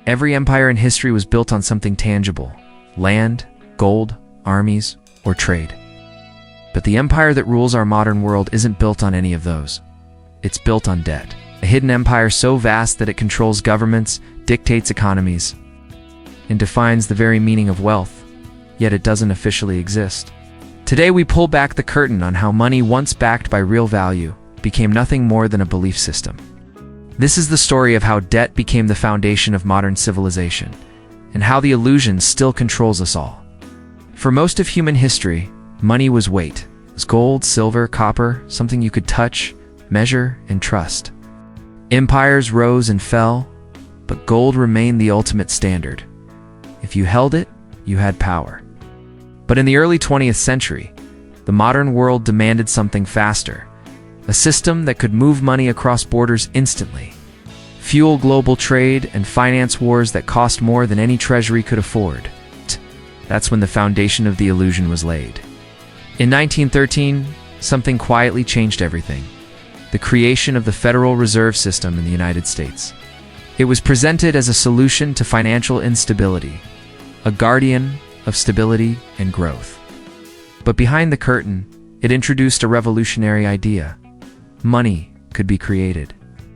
Every empire in history was built on something tangible: land, gold, armies, or trade. But the empire that rules our modern world isn't built on any of those. It's built on debt. A hidden empire so vast that it controls governments, dictates economies, and defines the very meaning of wealth, yet it doesn't officially exist. Today we pull back the curtain on how money, once backed by real value, became nothing more than a belief system. This is the story of how debt became the foundation of modern civilization, and how the illusion still controls us all. For most of human history, money was weight. It was gold, silver, copper, something you could touch, measure, and trust. Empires rose and fell, but gold remained the ultimate standard. If you held it, you had power. But in the early 20th century, the modern world demanded something faster. A system that could move money across borders instantly, fuel global trade, and finance wars that cost more than any treasury could afford. That's when the foundation of the illusion was laid. In 1913, something quietly changed everything: the creation of the Federal Reserve System in the United States. It was presented as a solution to financial instability, a guardian of stability and growth. But behind the curtain, it introduced a revolutionary idea. Money could be created.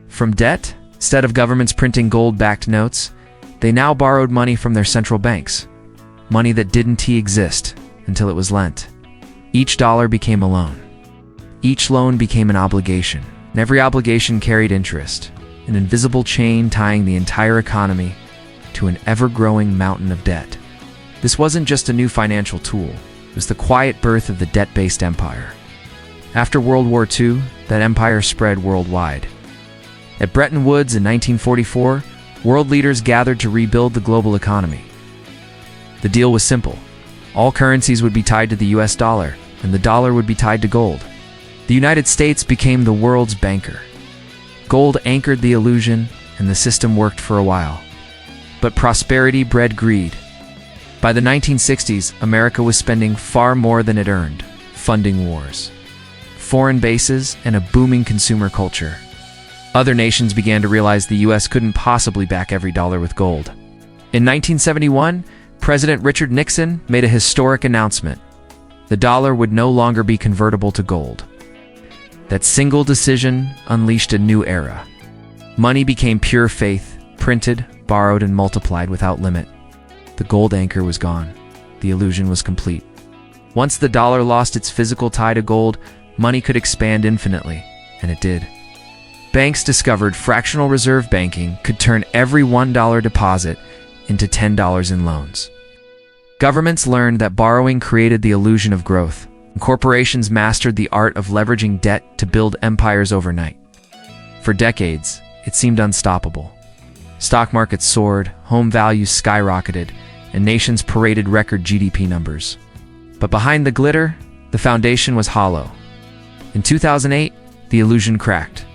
From debt, instead of governments printing gold-backed notes, they now borrowed money from their central banks. Money that didn't exist until it was lent. Each dollar became a loan. Each loan became an obligation, and every obligation carried interest, an invisible chain tying the entire economy to an ever-growing mountain of debt. This wasn't just a new financial tool, it was the quiet birth of the debt-based empire. After World War II, that empire spread worldwide. At Bretton Woods in 1944, world leaders gathered to rebuild the global economy. The deal was simple. All currencies would be tied to the US dollar, and the dollar would be tied to gold. The United States became the world's banker. Gold anchored the illusion, and the system worked for a while. But prosperity bred greed. By the 1960s, America was spending far more than it earned, funding wars, foreign bases, and a booming consumer culture. Other nations began to realize the US couldn't possibly back every dollar with gold. In 1971, President Richard Nixon made a historic announcement. The dollar would no longer be convertible to gold. That single decision unleashed a new era. Money became pure faith, printed, borrowed, and multiplied without limit. The gold anchor was gone. The illusion was complete. Once the dollar lost its physical tie to gold, money could expand infinitely, and it did. Banks discovered fractional reserve banking could turn every $1 deposit into $10 in loans. Governments learned that borrowing created the illusion of growth, and corporations mastered the art of leveraging debt to build empires overnight. For decades, it seemed unstoppable. Stock markets soared, home values skyrocketed, and nations paraded record GDP numbers. But behind the glitter, the foundation was hollow. In 2008, the illusion cracked.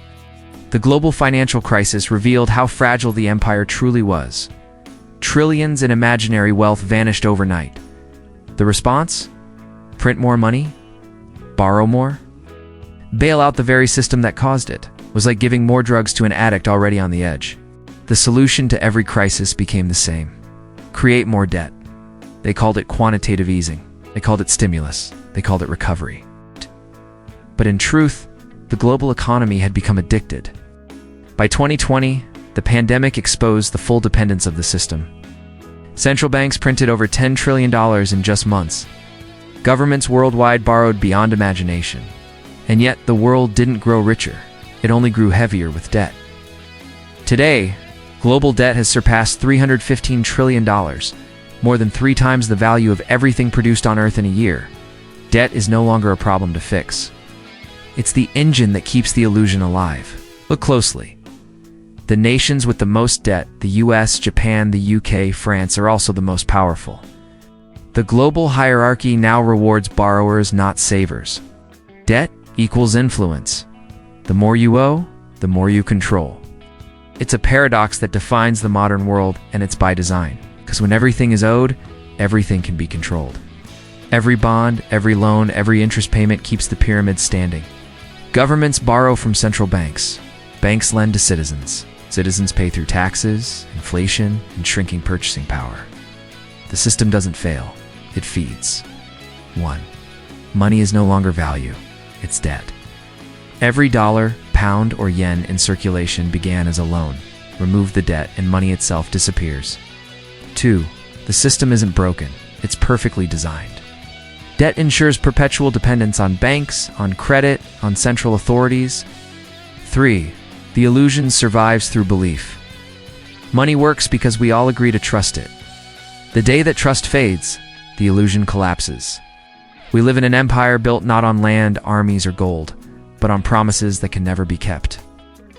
The global financial crisis revealed how fragile the empire truly was. Trillions in imaginary wealth vanished overnight. The response? Print more money? Borrow more? Bail out the very system that caused it. It was like giving more drugs to an addict already on the edge. The solution to every crisis became the same. Create more debt. They called it quantitative easing. They called it stimulus. They called it recovery. But in truth, the global economy had become addicted. By 2020, the pandemic exposed the full dependence of the system. Central banks printed over $10 trillion in just months. Governments worldwide borrowed beyond imagination. And yet, the world didn't grow richer. It only grew heavier with debt. Today, global debt has surpassed $315 trillion, more than 3 times the value of everything produced on Earth in a year. Debt is no longer a problem to fix. It's the engine that keeps the illusion alive. Look closely. The nations with the most debt, the US, Japan, the UK, France, are also the most powerful. The global hierarchy now rewards borrowers, not savers. Debt equals influence. The more you owe, the more you control. It's a paradox that defines the modern world, and it's by design. Because when everything is owed, everything can be controlled. Every bond, every loan, every interest payment keeps the pyramid standing. Governments borrow from central banks. Banks lend to citizens. Citizens pay through taxes, inflation, and shrinking purchasing power. The system doesn't fail, it feeds. 1. Money is no longer value, it's debt. Every dollar, pound, or yen in circulation began as a loan. Remove the debt and money itself disappears. 2. The system isn't broken, it's perfectly designed. Debt ensures perpetual dependence on banks, on credit, on central authorities. 3. The illusion survives through belief. Money works because we all agree to trust it. The day that trust fades, the illusion collapses. We live in an empire built not on land, armies, or gold, but on promises that can never be kept.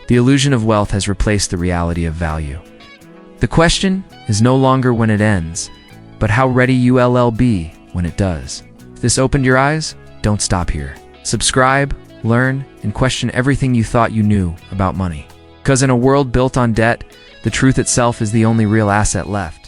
The illusion of wealth has replaced the reality of value. The question is no longer when it ends, but how ready you'll be when it does. If this opened your eyes, don't stop here. Subscribe, learn, and question everything you thought you knew about money. Because in a world built on debt, the truth itself is the only real asset left.